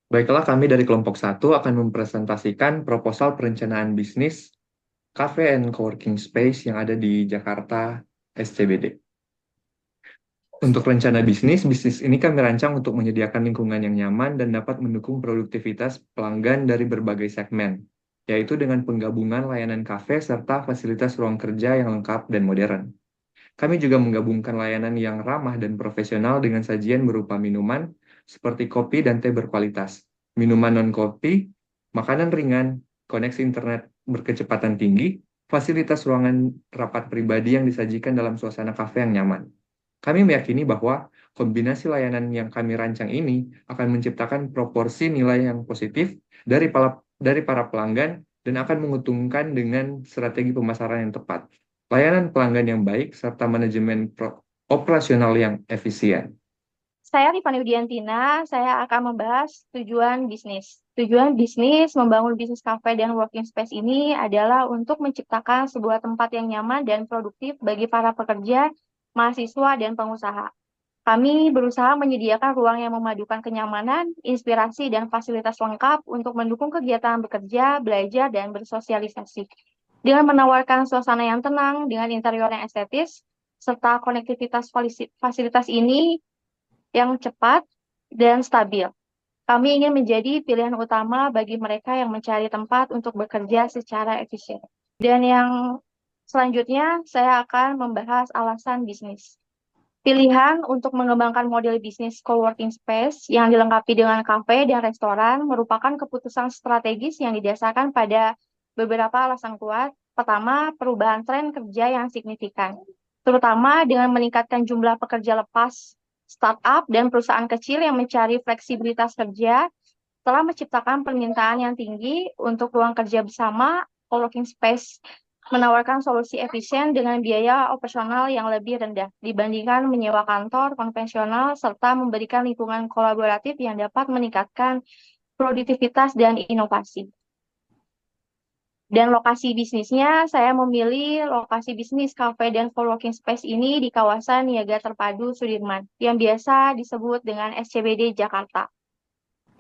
Baiklah, kami dari kelompok satu akan mempresentasikan proposal perencanaan bisnis Cafe and Coworking Space yang ada di Jakarta SCBD. Untuk rencana bisnis, bisnis ini kami rancang untuk menyediakan lingkungan yang nyaman dan dapat mendukung produktivitas pelanggan dari berbagai segmen, yaitu dengan penggabungan layanan kafe serta fasilitas ruang kerja yang lengkap dan modern. Kami juga menggabungkan layanan yang ramah dan profesional dengan sajian berupa minuman seperti kopi dan teh berkualitas, minuman non-kopi, makanan ringan, koneksi internet berkecepatan tinggi, fasilitas ruangan rapat pribadi yang disajikan dalam suasana kafe yang nyaman. Kami meyakini bahwa kombinasi layanan yang kami rancang ini akan menciptakan proporsi nilai yang positif dari para pelanggan dan akan menguntungkan dengan strategi pemasaran yang tepat, layanan pelanggan yang baik, serta manajemen operasional yang efisien. Saya Rifani Widiantina, saya akan membahas tujuan bisnis. Tujuan bisnis membangun bisnis cafe dan working space ini adalah untuk menciptakan sebuah tempat yang nyaman dan produktif bagi para pekerja, mahasiswa, dan pengusaha. Kami berusaha menyediakan ruang yang memadukan kenyamanan, inspirasi, dan fasilitas lengkap untuk mendukung kegiatan bekerja, belajar, dan bersosialisasi. Dengan menawarkan suasana yang tenang, dengan interior yang estetis, serta konektivitas fasilitas ini yang cepat dan stabil. Kami ingin menjadi pilihan utama bagi mereka yang mencari tempat untuk bekerja secara efisien. Dan yang selanjutnya, saya akan membahas alasan bisnis. Pilihan untuk mengembangkan model bisnis coworking space yang dilengkapi dengan kafe dan restoran merupakan keputusan strategis yang didasarkan pada beberapa alasan kuat. Pertama, perubahan tren kerja yang signifikan, terutama dengan meningkatkan jumlah pekerja lepas, startup, dan perusahaan kecil yang mencari fleksibilitas kerja telah menciptakan permintaan yang tinggi untuk ruang kerja bersama. Coworking space menawarkan solusi efisien dengan biaya operasional yang lebih rendah dibandingkan menyewa kantor konvensional serta memberikan lingkungan kolaboratif yang dapat meningkatkan produktivitas dan inovasi. Dan lokasi bisnisnya, saya memilih lokasi bisnis cafe dan coworking space ini di kawasan Niaga Terpadu Sudirman, yang biasa disebut dengan SCBD Jakarta.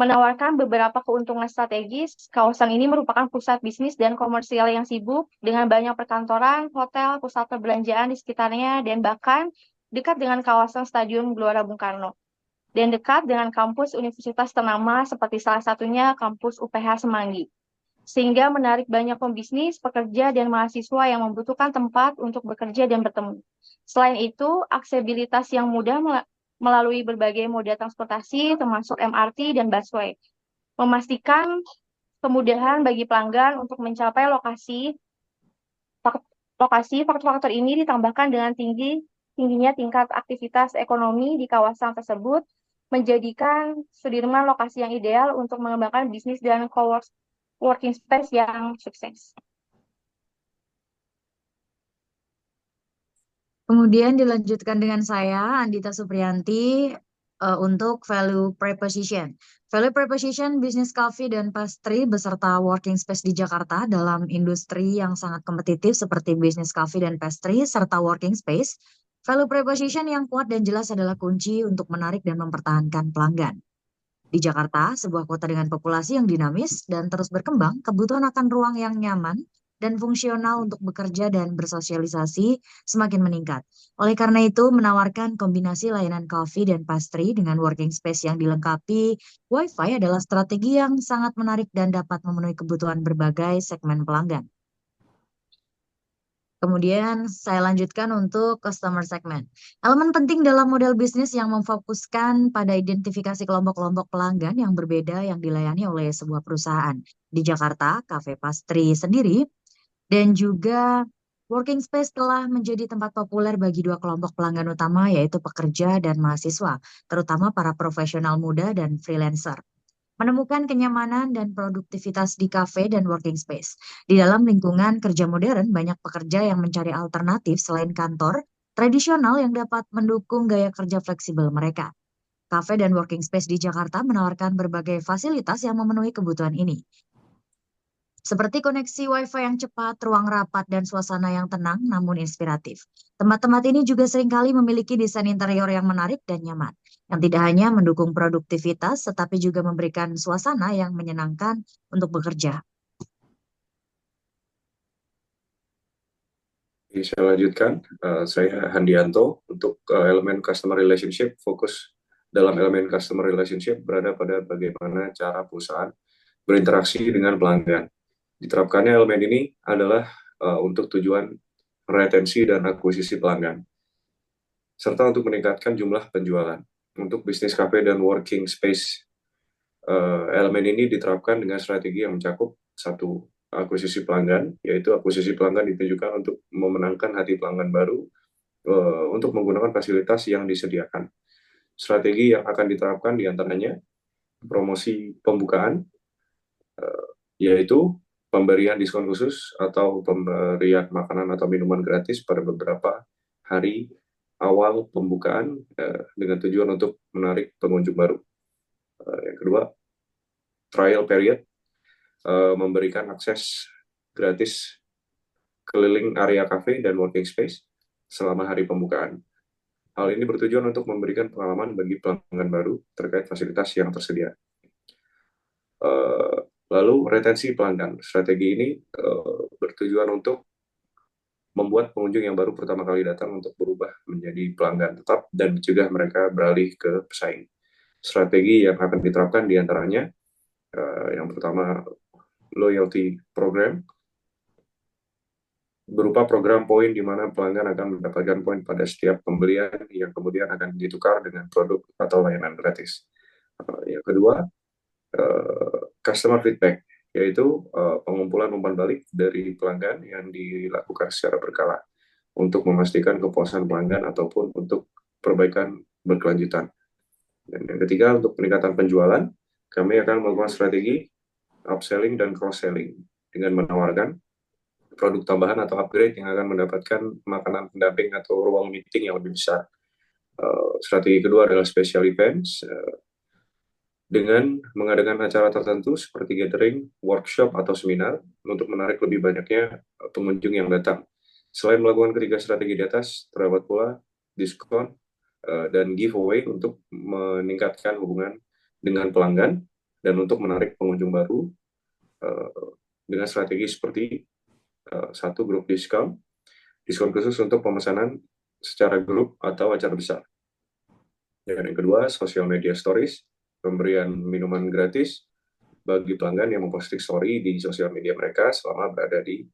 Menawarkan beberapa keuntungan strategis, kawasan ini merupakan pusat bisnis dan komersial yang sibuk dengan banyak perkantoran, hotel, pusat perbelanjaan di sekitarnya, dan bahkan dekat dengan kawasan Stadion Gelora Bung Karno. Dan dekat dengan kampus universitas ternama seperti salah satunya kampus UPH Semanggi. Sehingga menarik banyak pembisnis, pekerja, dan mahasiswa yang membutuhkan tempat untuk bekerja dan bertemu. Selain itu, aksesibilitas yang mudah melalui berbagai moda transportasi, termasuk MRT dan busway, memastikan kemudahan bagi pelanggan untuk mencapai lokasi. Faktor-faktor ini ditambahkan dengan tingginya tingkat aktivitas ekonomi di kawasan tersebut, menjadikan Sudirman lokasi yang ideal untuk mengembangkan bisnis dan coworking space yang sukses. Kemudian dilanjutkan dengan saya, Andita Supriyanti, untuk value proposition. Value proposition bisnis cafe dan pastry beserta working space di Jakarta dalam industri yang sangat kompetitif seperti bisnis cafe dan pastry serta working space. Value proposition yang kuat dan jelas adalah kunci untuk menarik dan mempertahankan pelanggan. Di Jakarta, sebuah kota dengan populasi yang dinamis dan terus berkembang, kebutuhan akan ruang yang nyaman dan fungsional untuk bekerja dan bersosialisasi semakin meningkat. Oleh karena itu, menawarkan kombinasi layanan coffee dan pastry dengan working space yang dilengkapi Wi-Fi adalah strategi yang sangat menarik dan dapat memenuhi kebutuhan berbagai segmen pelanggan. Kemudian saya lanjutkan untuk customer segment. Elemen penting dalam model bisnis yang memfokuskan pada identifikasi kelompok-kelompok pelanggan yang berbeda yang dilayani oleh sebuah perusahaan. Di Jakarta, Cafe Pastry sendiri dan juga working space telah menjadi tempat populer bagi dua kelompok pelanggan utama, yaitu pekerja dan mahasiswa, terutama para profesional muda dan freelancer. Menemukan kenyamanan dan produktivitas di kafe dan working space. Di dalam lingkungan kerja modern, banyak pekerja yang mencari alternatif selain kantor tradisional yang dapat mendukung gaya kerja fleksibel mereka. Kafe dan working space di Jakarta menawarkan berbagai fasilitas yang memenuhi kebutuhan ini, seperti koneksi Wi-Fi yang cepat, ruang rapat, dan suasana yang tenang namun inspiratif. Tempat-tempat ini juga seringkali memiliki desain interior yang menarik dan nyaman. yang tidak hanya mendukung produktivitas, tetapi juga memberikan suasana yang menyenangkan untuk bekerja. Saya lanjutkan, saya Handianto. Untuk elemen customer relationship, fokus dalam elemen customer relationship berada pada bagaimana cara perusahaan berinteraksi dengan pelanggan. Diterapkannya elemen ini adalah untuk tujuan retensi dan akuisisi pelanggan, serta untuk meningkatkan jumlah penjualan. Untuk bisnis cafe dan working space, elemen ini diterapkan dengan strategi yang mencakup satu, akuisisi pelanggan, yaitu akuisisi pelanggan ditujukan untuk memenangkan hati pelanggan baru untuk menggunakan fasilitas yang disediakan. Strategi yang akan diterapkan diantaranya promosi pembukaan, yaitu pemberian diskon khusus atau pemberian makanan atau minuman gratis pada beberapa hari awal pembukaan dengan tujuan untuk menarik pengunjung baru. Yang kedua, trial period, memberikan akses gratis keliling area cafe dan working space selama hari pembukaan. Hal ini bertujuan untuk memberikan pengalaman bagi pelanggan baru terkait fasilitas yang tersedia. Lalu retensi pelanggan. Strategi ini bertujuan untuk membuat pengunjung yang baru pertama kali datang untuk berubah menjadi pelanggan tetap dan mencegah mereka beralih ke pesaing. Strategi yang akan diterapkan diantaranya yang pertama, loyalty program, berupa program poin di mana pelanggan akan mendapatkan poin pada setiap pembelian yang kemudian akan ditukar dengan produk atau layanan gratis. Yang kedua, customer feedback, yaitu pengumpulan umpan balik dari pelanggan yang dilakukan secara berkala untuk memastikan kepuasan pelanggan ataupun untuk perbaikan berkelanjutan. Dan yang ketiga, untuk peningkatan penjualan, kami akan melakukan strategi upselling dan cross-selling dengan menawarkan produk tambahan atau upgrade yang akan mendapatkan makanan pendamping atau ruang meeting yang lebih besar. Strategi kedua adalah special events, dengan mengadakan acara tertentu seperti gathering, workshop, atau seminar untuk menarik lebih banyaknya pengunjung yang datang. Selain melakukan ketiga strategi di atas, terdapat pula diskon dan giveaway untuk meningkatkan hubungan dengan pelanggan dan untuk menarik pengunjung baru dengan strategi seperti satu, grup diskon khusus untuk pemesanan secara grup atau acara besar. Dan yang kedua, social media stories, pemberian minuman gratis bagi pelanggan yang memposting story di sosial media mereka selama berada di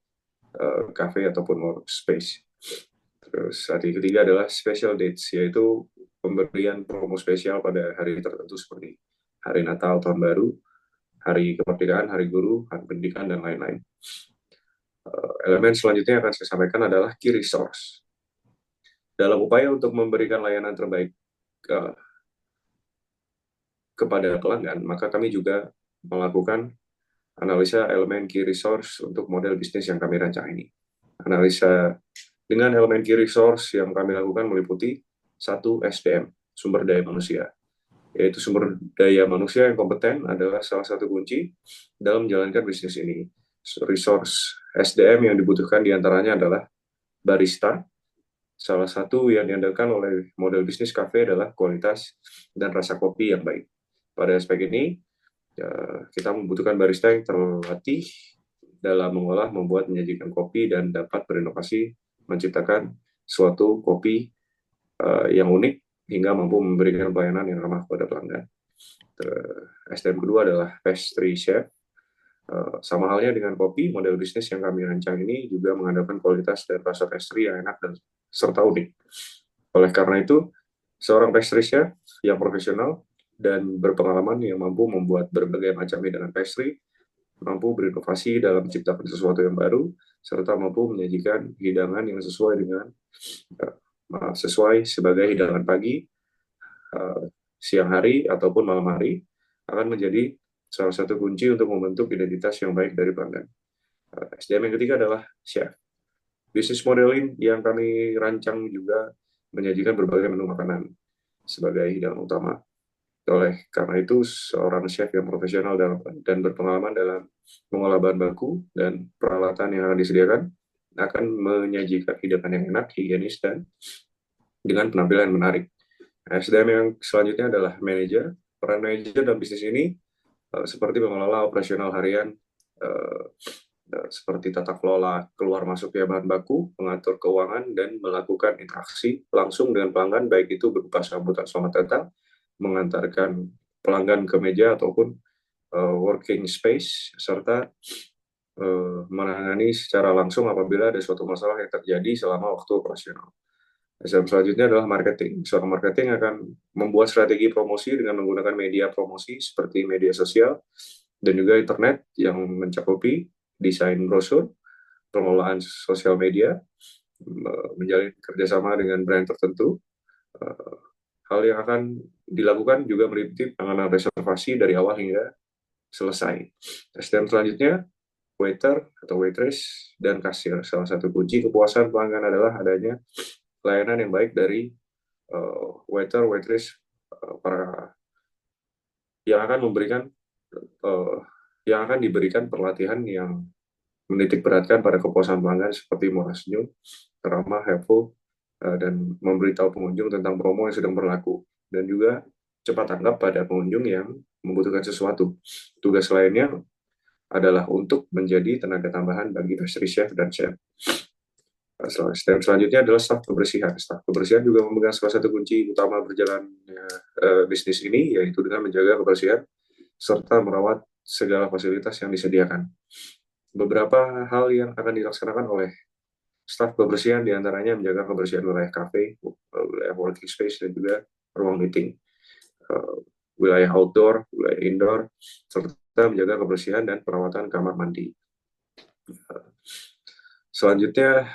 cafe ataupun workspace. Terus strategi ketiga adalah special dates, yaitu pemberian promo spesial pada hari tertentu seperti hari Natal, Tahun Baru, hari kemerdekaan, hari guru, hari pendidikan, dan lain-lain. Elemen selanjutnya yang akan saya sampaikan adalah key resource. Dalam upaya untuk memberikan layanan terbaik kepada pelanggan, maka kami juga melakukan analisa elemen key resource untuk model bisnis yang kami rancang ini. Analisa dengan elemen key resource yang kami lakukan meliputi satu, SDM, sumber daya manusia, yaitu sumber daya manusia yang kompeten adalah salah satu kunci dalam menjalankan bisnis ini. Resource SDM yang dibutuhkan diantaranya adalah barista. Salah satu yang diandalkan oleh model bisnis cafe adalah kualitas dan rasa kopi yang baik. Pada aspek ini, kita membutuhkan barista yang terlatih dalam mengolah, membuat, menyajikan kopi, dan dapat berinovasi menciptakan suatu kopi yang unik hingga mampu memberikan pelayanan yang ramah kepada pelanggan. SDM kedua adalah pastry chef. Sama halnya dengan kopi, model bisnis yang kami rancang ini juga mengandalkan kualitas dan rasa pastry yang enak dan serta unik. Oleh karena itu, seorang pastry chef yang profesional dan berpengalaman yang mampu membuat berbagai macam hidangan pastry, mampu berinovasi dalam menciptakan sesuatu yang baru, serta mampu menyajikan hidangan yang sesuai sebagai hidangan pagi, siang hari, ataupun malam hari, akan menjadi salah satu kunci untuk membentuk identitas yang baik dari pelanggan. SDM yang ketiga adalah chef. Bisnis modeling yang kami rancang juga menyajikan berbagai menu makanan sebagai hidangan utama. Oleh karena itu, seorang chef yang profesional dan berpengalaman dalam mengolah bahan baku dan peralatan yang akan disediakan akan menyajikan hidangan yang enak, higienis, dan dengan penampilan yang menarik. SDM yang selanjutnya adalah manajer. Peran manajer dalam bisnis ini seperti mengelola operasional harian, eh, seperti tata kelola keluar masuknya bahan baku, mengatur keuangan, dan melakukan interaksi langsung dengan pelanggan, baik itu berupa sambutan selamat datang, mengantarkan pelanggan ke meja ataupun working space, serta menangani secara langsung apabila ada suatu masalah yang terjadi selama waktu operasional. SDM selanjutnya adalah marketing. Seorang marketing akan membuat strategi promosi dengan menggunakan media promosi seperti media sosial dan juga internet yang mencakupi desain brosur, pengelolaan sosial media, menjalin kerjasama dengan brand tertentu. Hal yang akan dilakukan juga meliputi penanganan reservasi dari awal hingga selesai. SDM selanjutnya, waiter atau waitress dan kasir. Salah satu kunci kepuasan pelanggan adalah adanya layanan yang baik dari waiter, waitress, para yang akan memberikan yang akan diberikan pelatihan yang menitik beratkan pada kepuasan pelanggan seperti murah senyum, ramah, helpful, dan memberitahu pengunjung tentang promo yang sedang berlaku, dan juga cepat tanggap pada pengunjung yang membutuhkan sesuatu. Tugas lainnya adalah untuk menjadi tenaga tambahan bagi pastry chef dan chef. Step selanjutnya adalah staf kebersihan. Staf kebersihan juga memegang salah satu kunci utama berjalannya bisnis ini, yaitu dengan menjaga kebersihan serta merawat segala fasilitas yang disediakan. Beberapa hal yang akan dilaksanakan oleh staf kebersihan diantaranya menjaga kebersihan wilayah kafe, wilayah working space, dan juga ruang meeting, wilayah outdoor, wilayah indoor, serta menjaga kebersihan dan perawatan kamar mandi. Selanjutnya,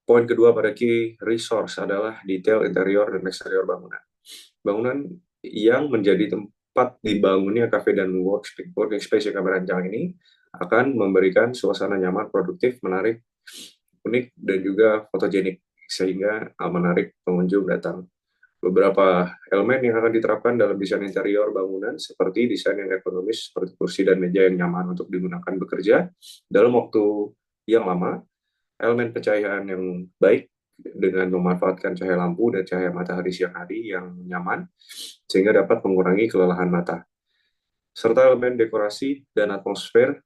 poin kedua pada key resource adalah detail interior dan eksterior bangunan. Bangunan yang menjadi tempat dibangunnya kafe dan working space yang kami rancang ini akan memberikan suasana nyaman, produktif, menarik, unik, dan juga fotogenik, sehingga menarik pengunjung datang. Beberapa elemen yang akan diterapkan dalam desain interior bangunan seperti desain yang ekonomis, seperti kursi dan meja yang nyaman untuk digunakan bekerja dalam waktu yang lama, elemen pencahayaan yang baik dengan memanfaatkan cahaya lampu dan cahaya matahari siang hari yang nyaman, sehingga dapat mengurangi kelelahan mata. Serta elemen dekorasi dan atmosfer,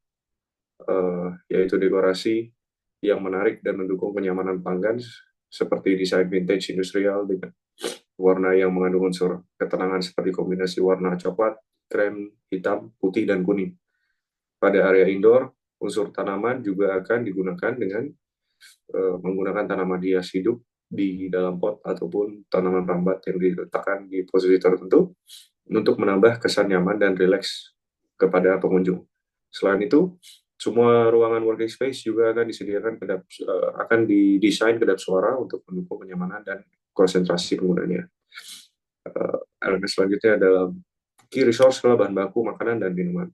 yaitu dekorasi yang menarik dan mendukung kenyamanan pelanggan, seperti desain vintage industrial dengan warna yang mengandung unsur ketenangan seperti kombinasi warna coklat, krem, hitam, putih, dan kuning. Pada area indoor, unsur tanaman juga akan digunakan dengan menggunakan tanaman hias hidup di dalam pot ataupun tanaman rambat yang diletakkan di posisi tertentu untuk menambah kesan nyaman dan rileks kepada pengunjung. Selain itu, semua ruangan working space juga akan disediakan akan didesain kedap suara untuk mendukung kenyamanan dan konsentrasi penggunanya. Elemen selanjutnya adalah key resource adalah bahan baku, makanan, dan minuman.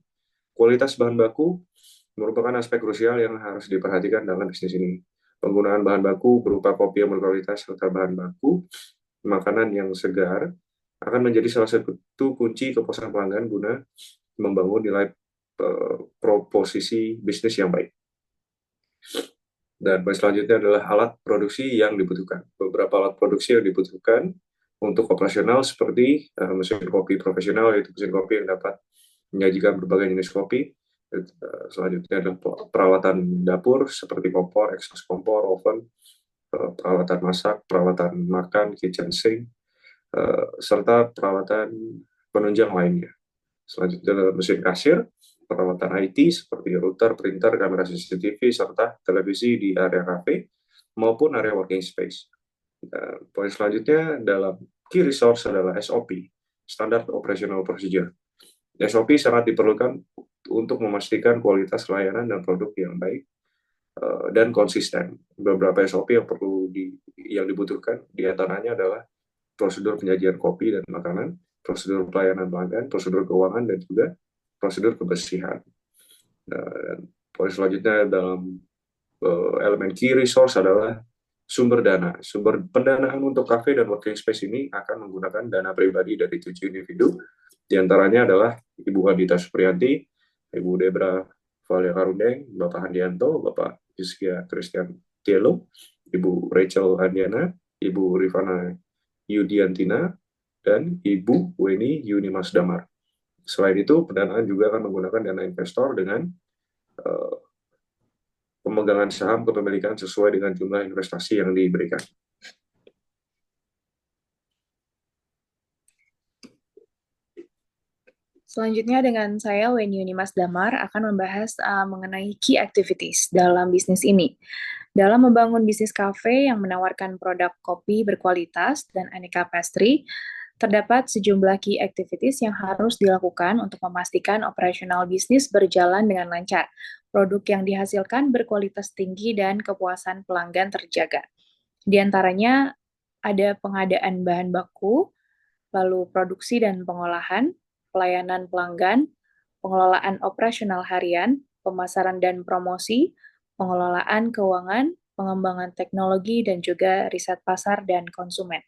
Kualitas bahan baku merupakan aspek krusial yang harus diperhatikan dalam bisnis ini. Penggunaan bahan baku berupa kopi yang berkualitas serta bahan baku makanan yang segar akan menjadi salah satu kunci kepuasan pelanggan guna membangun nilai proposisi bisnis yang baik. Dan poin selanjutnya adalah alat produksi yang dibutuhkan. Beberapa alat produksi yang dibutuhkan untuk operasional seperti mesin kopi profesional, yaitu mesin kopi yang dapat menyajikan berbagai jenis kopi. Selanjutnya adalah peralatan dapur seperti kompor, exhaust kompor, oven, peralatan masak, peralatan makan, kitchen sink, serta peralatan penunjang lainnya. Selanjutnya adalah mesin kasir, peralatan IT seperti router, printer, kamera CCTV, serta televisi di area cafe maupun area working space. Dan poin selanjutnya dalam key resource adalah SOP, Standard Operational Procedure. SOP sangat diperlukan untuk memastikan kualitas layanan dan produk yang baik dan konsisten. Beberapa SOP yang dibutuhkan diantaranya adalah prosedur penyajian kopi dan makanan, prosedur pelayanan pelanggan, prosedur keuangan, dan juga prosedur kebersihan. Dan poin selanjutnya dalam elemen key resource adalah sumber dana. Sumber pendanaan untuk kafe dan working space ini akan menggunakan dana pribadi dari 7 individu. Di antaranya adalah Ibu Adita Supriyanti, Ibu Debra Valia Karundeng, Bapak Handianto, Bapak Yuskia Christian Tielo, Ibu Rachel Andiana, Ibu Rifana Yudiantina, dan Ibu Weni Yunimas Damar. Selain itu, pendanaan juga akan menggunakan dana investor dengan pemegangan saham kepemilikan sesuai dengan jumlah investasi yang diberikan. Selanjutnya dengan saya, Weni Yunimas Damar, akan membahas mengenai key activities dalam bisnis ini. Dalam membangun bisnis kafe yang menawarkan produk kopi berkualitas dan aneka pastry, terdapat sejumlah key activities yang harus dilakukan untuk memastikan operasional bisnis berjalan dengan lancar, produk yang dihasilkan berkualitas tinggi, dan kepuasan pelanggan terjaga. Di antaranya ada pengadaan bahan baku, lalu produksi dan pengolahan, pelayanan pelanggan, pengelolaan operasional harian, pemasaran dan promosi, pengelolaan keuangan, pengembangan teknologi, dan juga riset pasar dan konsumen.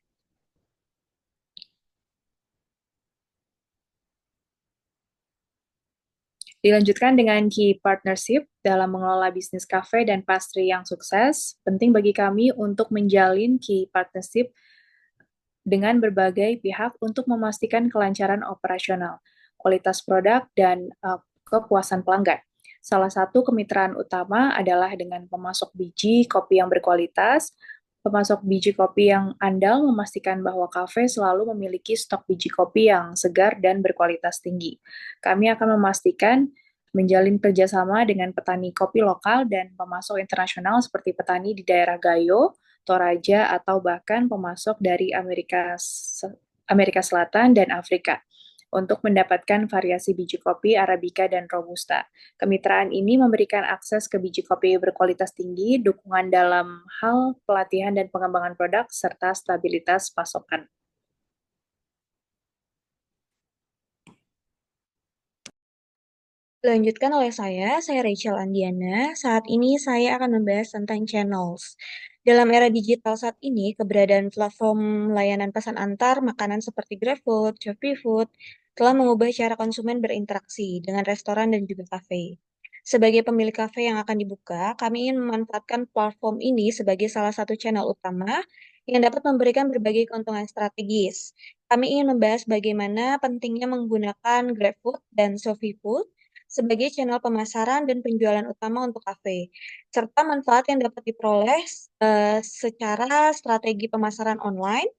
Dilanjutkan dengan key partnership dalam mengelola bisnis kafe dan pastry yang sukses. Penting bagi kami untuk menjalin key partnership dengan berbagai pihak untuk memastikan kelancaran operasional, kualitas produk, dan kepuasan pelanggan. Salah satu kemitraan utama adalah dengan pemasok biji kopi yang berkualitas. Pemasok biji kopi yang andal memastikan bahwa kafe selalu memiliki stok biji kopi yang segar dan berkualitas tinggi. Kami akan memastikan menjalin kerjasama dengan petani kopi lokal dan pemasok internasional seperti petani di daerah Gayo, Toraja, atau bahkan pemasok dari Amerika Selatan dan Afrika untuk mendapatkan variasi biji kopi Arabica dan Robusta. Kemitraan ini memberikan akses ke biji kopi berkualitas tinggi, dukungan dalam hal pelatihan dan pengembangan produk, serta stabilitas pasokan. Dilanjutkan oleh saya Rachel Andiana. Saat ini saya akan membahas tentang channels. Dalam era digital saat ini, keberadaan platform layanan pesan antar makanan seperti GrabFood, ShopeeFood telah mengubah cara konsumen berinteraksi dengan restoran dan juga kafe. Sebagai pemilik kafe yang akan dibuka, kami ingin memanfaatkan platform ini sebagai salah satu channel utama yang dapat memberikan berbagai keuntungan strategis. Kami ingin membahas bagaimana pentingnya menggunakan GrabFood dan ShopeeFood sebagai channel pemasaran dan penjualan utama untuk kafe, serta manfaat yang dapat diperoleh secara strategi pemasaran online.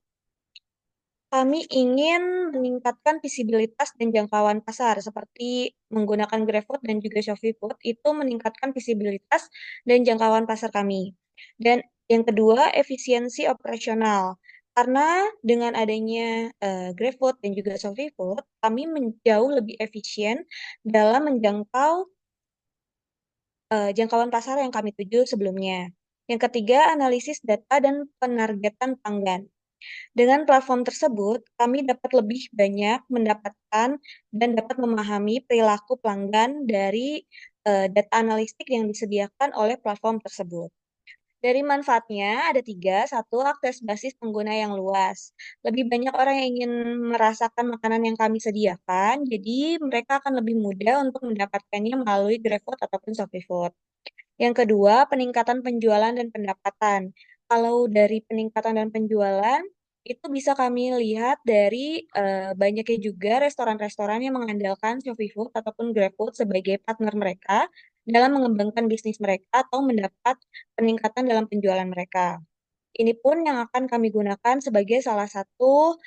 Kami ingin meningkatkan visibilitas dan jangkauan pasar, seperti menggunakan GrabFood dan juga ShopeeFood, itu meningkatkan visibilitas dan jangkauan pasar kami. Dan yang kedua, efisiensi operasional. Karena dengan adanya GrabFood dan juga ShopeeFood, kami jauh lebih efisien dalam menjangkau jangkauan pasar yang kami tuju sebelumnya. Yang ketiga, analisis data dan penargetan pelanggan. Dengan platform tersebut, kami dapat lebih banyak mendapatkan dan dapat memahami perilaku pelanggan dari data analistik yang disediakan oleh platform tersebut. Dari manfaatnya ada 3. 1, akses basis pengguna yang luas. Lebih banyak orang yang ingin merasakan makanan yang kami sediakan, jadi mereka akan lebih mudah untuk mendapatkannya melalui GrabFood ataupun ShopeeFood. Yang kedua, peningkatan penjualan dan pendapatan. Kalau dari peningkatan dan penjualan, itu bisa kami lihat dari banyaknya juga restoran-restoran yang mengandalkan ShopeeFood ataupun GrabFood sebagai partner mereka dalam mengembangkan bisnis mereka atau mendapat peningkatan dalam penjualan mereka. Ini pun yang akan kami gunakan sebagai salah satu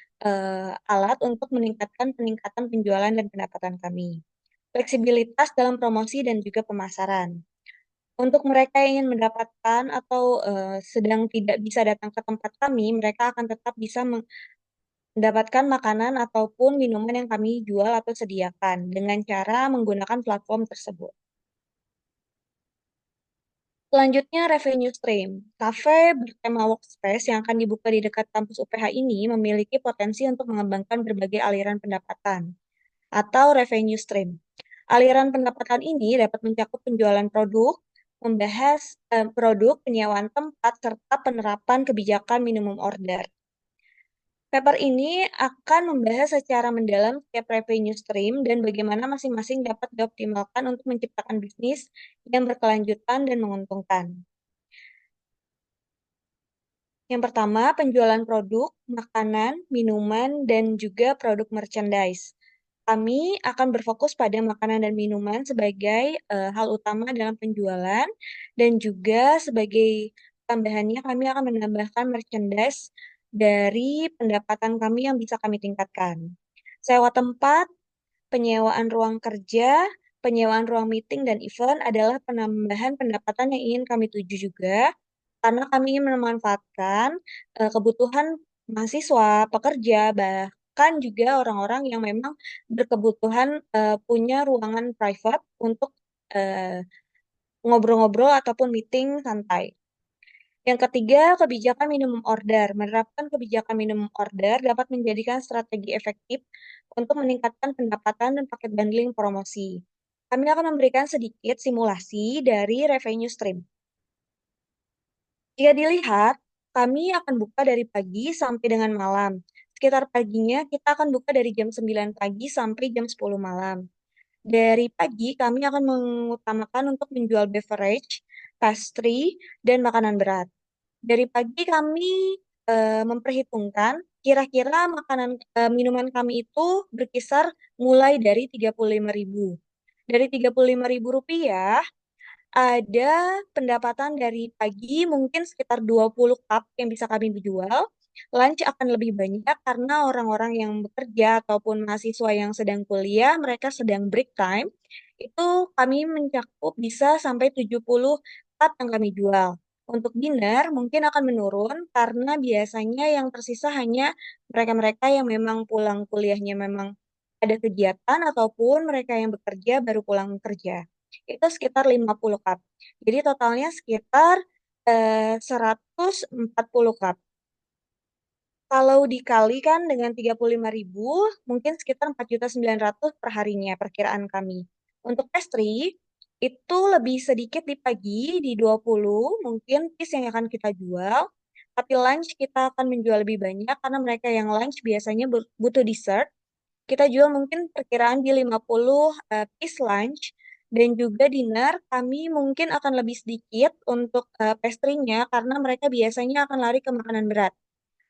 alat untuk meningkatkan peningkatan penjualan dan pendapatan kami. Fleksibilitas dalam promosi dan juga pemasaran. Untuk mereka yang ingin mendapatkan atau sedang tidak bisa datang ke tempat kami, mereka akan tetap bisa mendapatkan makanan ataupun minuman yang kami jual atau sediakan dengan cara menggunakan platform tersebut. Selanjutnya, revenue stream. Cafe bertema workspace yang akan dibuka di dekat kampus UPH ini memiliki potensi untuk mengembangkan berbagai aliran pendapatan atau revenue stream. Aliran pendapatan ini dapat mencakup penjualan produk, membahas produk, penyewaan tempat, serta penerapan kebijakan minimum order. Paper ini akan membahas secara mendalam setiap revenue stream dan bagaimana masing-masing dapat dioptimalkan untuk menciptakan bisnis yang berkelanjutan dan menguntungkan. Yang pertama, penjualan produk, makanan, minuman, dan juga produk merchandise. Kami akan berfokus pada makanan dan minuman sebagai hal utama dalam penjualan, dan juga sebagai tambahannya kami akan menambahkan merchandise dari pendapatan kami yang bisa kami tingkatkan. Sewa tempat, penyewaan ruang kerja, penyewaan ruang meeting dan event adalah penambahan pendapatan yang ingin kami tuju juga, karena kami ingin memanfaatkan kebutuhan mahasiswa, pekerja, bahkan juga orang-orang yang memang berkebutuhan punya ruangan private untuk eh, ngobrol-ngobrol ataupun meeting santai. Yang ketiga, kebijakan minimum order. Menerapkan kebijakan minimum order dapat menjadikan strategi efektif untuk meningkatkan pendapatan dan paket bundling promosi. Kami akan memberikan sedikit simulasi dari revenue stream. Jika dilihat, kami akan buka dari pagi sampai dengan malam. Sekitar paginya, kita akan buka dari jam 9 pagi sampai jam 10 malam. Dari pagi, kami akan mengutamakan untuk menjual beverage, pastry, dan makanan berat. Dari pagi kami memperhitungkan kira-kira minuman kami itu berkisar mulai dari 35.000. Dari 35.000 rupiah, ada pendapatan dari pagi mungkin sekitar 20 cup yang bisa kami jual. Lunch akan lebih banyak karena orang-orang yang bekerja ataupun mahasiswa yang sedang kuliah, mereka sedang break time. Itu kami mencakup bisa sampai 70 cup yang kami jual. Untuk dinner mungkin akan menurun karena biasanya yang tersisa hanya mereka-mereka yang memang pulang kuliahnya memang ada kegiatan ataupun mereka yang bekerja baru pulang kerja. Itu sekitar 50 cup. Jadi totalnya sekitar 140 cup. Kalau dikalikan dengan 35.000, mungkin sekitar 4.900.000 per harinya perkiraan kami. Untuk pastry, itu lebih sedikit di pagi, di 20 mungkin piece yang akan kita jual. Tapi lunch kita akan menjual lebih banyak karena mereka yang lunch biasanya butuh dessert. Kita jual mungkin perkiraan di 50 piece lunch dan juga dinner kami mungkin akan lebih sedikit untuk pastry-nya karena mereka biasanya akan lari ke makanan berat.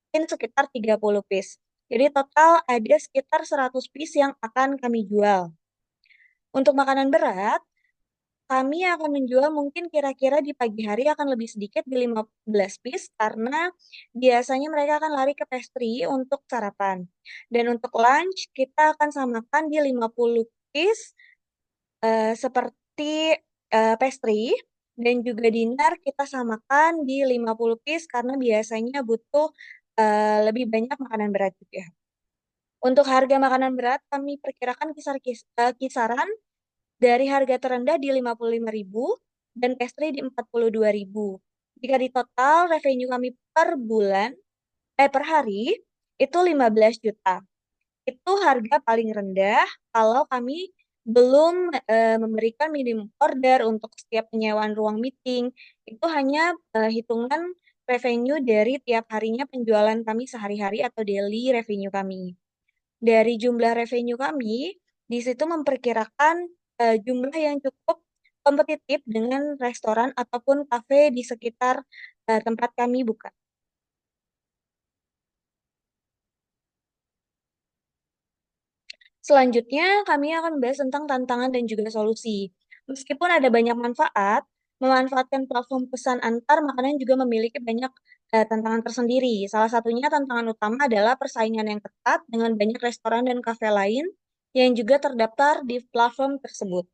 Mungkin sekitar 30 piece. Jadi total ada sekitar 100 piece yang akan kami jual. Untuk makanan berat, kami akan menjual mungkin kira-kira di pagi hari akan lebih sedikit di 15 piece karena biasanya mereka akan lari ke pastry untuk sarapan. Dan untuk lunch kita akan samakan di 50 piece seperti pastry dan juga dinner kita samakan di 50 piece karena biasanya butuh lebih banyak makanan berat juga. Untuk harga makanan berat kami perkirakan kisaran dari harga terendah di 55.000 dan pastry di 42.000. Jika di total revenue kami per hari itu 15 juta. Itu harga paling rendah kalau kami belum memberikan minimum order untuk setiap penyewaan ruang meeting. Itu hanya hitungan revenue dari tiap harinya penjualan kami sehari-hari atau daily revenue kami. Dari jumlah revenue kami, di situ memperkirakan jumlah yang cukup kompetitif dengan restoran ataupun kafe di sekitar tempat kami buka. Selanjutnya, kami akan membahas tentang tantangan dan juga solusi. Meskipun ada banyak manfaat, memanfaatkan platform pesan antar makanan juga memiliki banyak tantangan tersendiri. Salah satunya tantangan utama adalah persaingan yang ketat dengan banyak restoran dan kafe lain yang juga terdaftar di platform tersebut.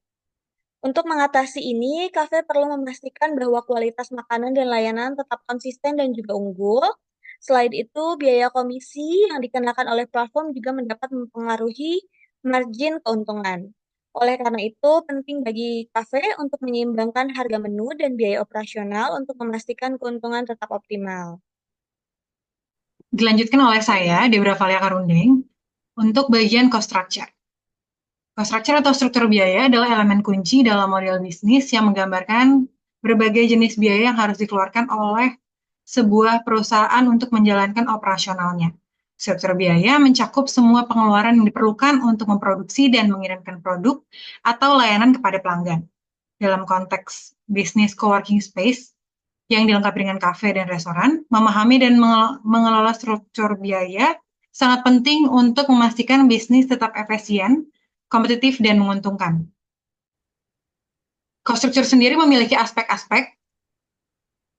Untuk mengatasi ini, kafe perlu memastikan bahwa kualitas makanan dan layanan tetap konsisten dan juga unggul. Selain itu, biaya komisi yang dikenakan oleh platform juga mendapat mempengaruhi margin keuntungan. Oleh karena itu, penting bagi kafe untuk menyeimbangkan harga menu dan biaya operasional untuk memastikan keuntungan tetap optimal. Dilanjutkan oleh saya, Debra Valia Karundeng, untuk bagian cost structure. Cost structure atau struktur biaya adalah elemen kunci dalam model bisnis yang menggambarkan berbagai jenis biaya yang harus dikeluarkan oleh sebuah perusahaan untuk menjalankan operasionalnya. Struktur biaya mencakup semua pengeluaran yang diperlukan untuk memproduksi dan mengirimkan produk atau layanan kepada pelanggan. Dalam konteks bisnis coworking space, yang dilengkapi dengan kafe dan restoran. Memahami dan mengelola struktur biaya sangat penting untuk memastikan bisnis tetap efisien, kompetitif, dan menguntungkan. Cost structure sendiri memiliki aspek-aspek,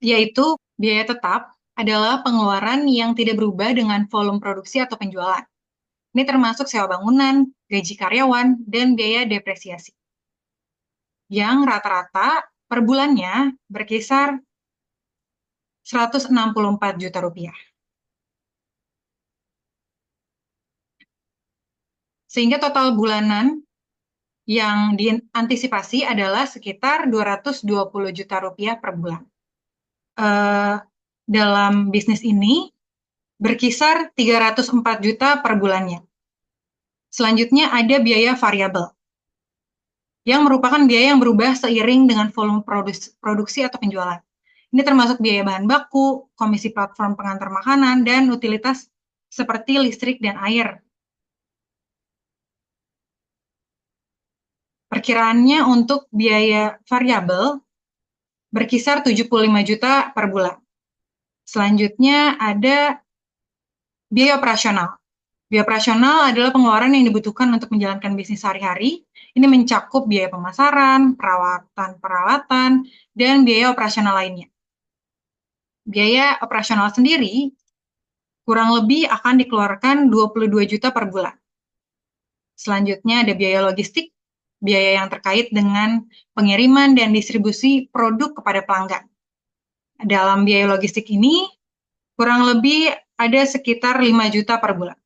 yaitu biaya tetap adalah pengeluaran yang tidak berubah dengan volume produksi atau penjualan. Ini termasuk sewa bangunan, gaji karyawan, dan biaya depresiasi. Yang rata-rata per bulannya berkisar 164 juta rupiah. Sehingga total bulanan yang diantisipasi adalah sekitar 220 juta rupiah per bulan. Dalam bisnis ini berkisar 304 juta per bulannya. Selanjutnya ada biaya variabel, yang merupakan biaya yang berubah seiring dengan volume produksi atau penjualan. Ini termasuk biaya bahan baku, komisi platform pengantar makanan, dan utilitas seperti listrik dan air. Perkiraannya untuk biaya variabel berkisar 75 juta per bulan. Selanjutnya ada biaya operasional. Biaya operasional adalah pengeluaran yang dibutuhkan untuk menjalankan bisnis sehari-hari. Ini mencakup biaya pemasaran, perawatan peralatan, dan biaya operasional lainnya. Biaya operasional sendiri kurang lebih akan dikeluarkan 22 juta per bulan. Selanjutnya ada biaya logistik, biaya yang terkait dengan pengiriman dan distribusi produk kepada pelanggan. Dalam biaya logistik ini kurang lebih ada sekitar 5 juta per bulan.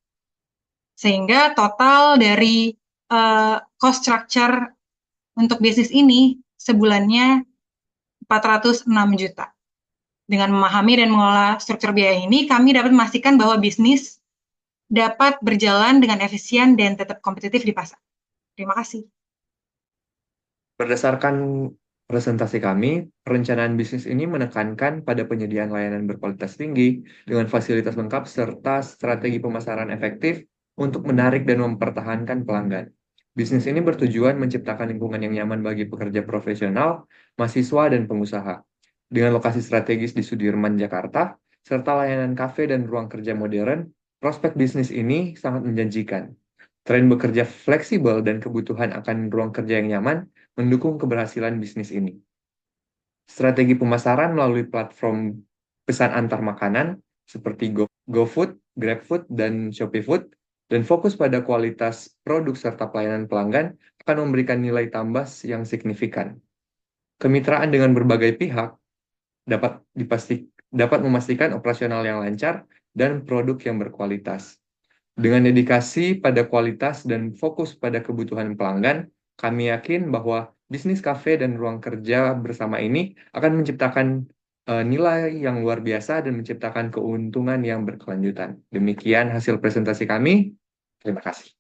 Sehingga total dari cost structure untuk bisnis ini sebulannya 406 juta. Dengan memahami dan mengelola struktur biaya ini, kami dapat memastikan bahwa bisnis dapat berjalan dengan efisien dan tetap kompetitif di pasar. Terima kasih. Berdasarkan presentasi kami, perencanaan bisnis ini menekankan pada penyediaan layanan berkualitas tinggi dengan fasilitas lengkap serta strategi pemasaran efektif untuk menarik dan mempertahankan pelanggan. Bisnis ini bertujuan menciptakan lingkungan yang nyaman bagi pekerja profesional, mahasiswa, dan pengusaha. Dengan lokasi strategis di Sudirman, Jakarta, serta layanan kafe dan ruang kerja modern, prospek bisnis ini sangat menjanjikan. Tren bekerja fleksibel dan kebutuhan akan ruang kerja yang nyaman mendukung keberhasilan bisnis ini. Strategi pemasaran melalui platform pesan antar makanan seperti GoFood, GrabFood, dan ShopeeFood, dan fokus pada kualitas produk serta pelayanan pelanggan akan memberikan nilai tambah yang signifikan. Kemitraan dengan berbagai pihak dapat memastikan operasional yang lancar dan produk yang berkualitas. Dengan dedikasi pada kualitas dan fokus pada kebutuhan pelanggan, kami yakin bahwa bisnis kafe dan ruang kerja bersama ini akan menciptakan nilai yang luar biasa dan menciptakan keuntungan yang berkelanjutan. Demikian hasil presentasi kami. Terima kasih.